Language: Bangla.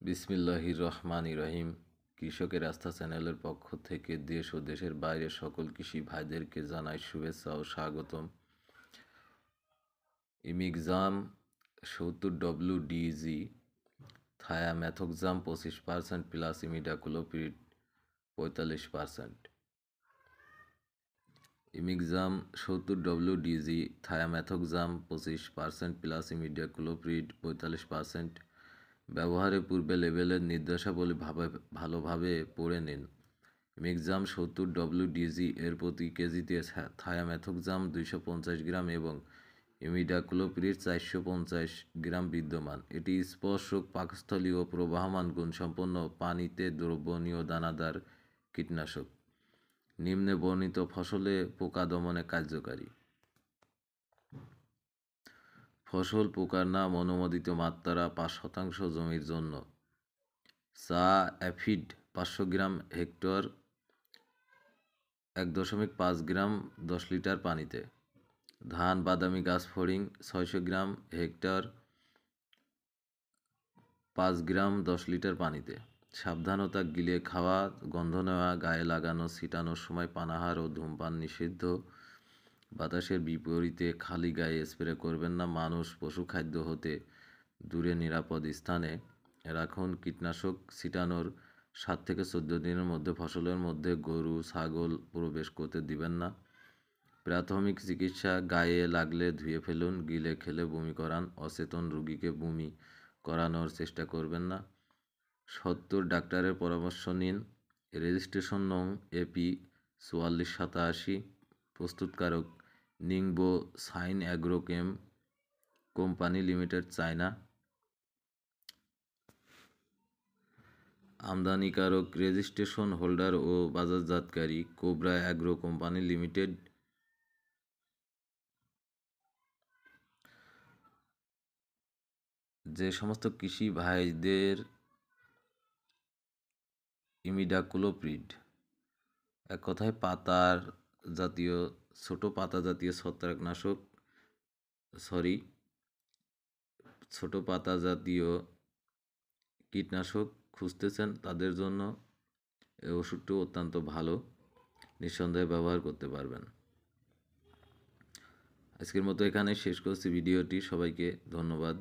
বিসমিল্লাহির রহমানির রহিম। কৃষকের আস্থা চ্যানেলের পক্ষ থেকে দেশ ও দেশের বাইরের সকল কৃষি ভাইদেরকে জানাই শুভেচ্ছা ও স্বাগতম। ইমিকজাম 70WDG, thiamethoxam 25% plus imidacloprid 45%। ইমিকজাম 70WDG, thiamethoxam 25% plus imidacloprid 45%। ব্যবহারের পূর্বে লেবেলের নির্দেশাবলী ভালোভাবে পড়ে নিন। ইমিকজাম 70WDG এর প্রতি কেজিতে থায়ামেথক্সাম 250 গ্রাম এবং ইমিডাক্লোপিড 450 গ্রাম বিদ্যমান। এটি স্পর্শক, পাকস্থলী ও প্রবাহমান গুণসম্পন্ন পানিতে দ্রবণীয় দানাদার কীটনাশক। নিম্নে বর্ণিত ফসলে পোকা দমনে কার্যকারী। ফসল পোকার নাম অনুমোদিত মাত্রা 5% জমির জন্য। চা অ্যাফিড 500 গ্রাম হেক্টর 1.5 গ্রাম 10 লিটার পানিতে। ধান বাদামি গাছ ফড়িং 600 গ্রাম হেক্টর 5 গ্রাম 10 লিটার পানিতে। সাবধানতা: গিলে খাওয়া, গন্ধ নেওয়া, গায়ে লাগানো, ছিটানোর সময় পানাহার ও ধূমপান নিষিদ্ধ। বাতাসের বিপরীতে খালি গায়ে স্প্রে করবেন না। মানুষ পশু খাদ্য হতে দূরে নিরাপদ স্থানে রাখুন। কীটনাশক ছিটানোর 7 থেকে 14 দিনের মধ্যে ফসলের মধ্যে গরু ছাগল প্রবেশ করতে দিবেন না। প্রাথমিক চিকিৎসা: গায়ে লাগলে ধুয়ে ফেলুন। গিলে খেলে বমি করান। অচেতন রোগীকে বমি করানোর চেষ্টা করবেন না। 70 ডাক্তারের পরামর্শ নিন। রেজিস্ট্রেশন নং AP 4487। প্রস্তুতকারক Ningbo sign agrochem company limited, China. আমদানিকারক রেজিস্ট্রেশন হোল্ডার ও বাজারজাতকারী কোবরা অ্যাগ্রো কোম্পানি লিমিটেড। যে সমস্ত কৃষি ভাইদের ইমিডাক্লোপিড, এক কথায় পাতার জাতীয় ছোট পাতা জাতীয় ছত্রাকনাশক ছোট পাতা জাতীয় কীটনাশক খুঁজতেছেন, তাদের জন্য এই ওষুধটি অত্যন্ত ভালো, নিঃসন্দেহে ব্যবহার করতে পারবেন। আজকের মতো এখানে শেষ করছি ভিডিওটি। সবাইকে ধন্যবাদ।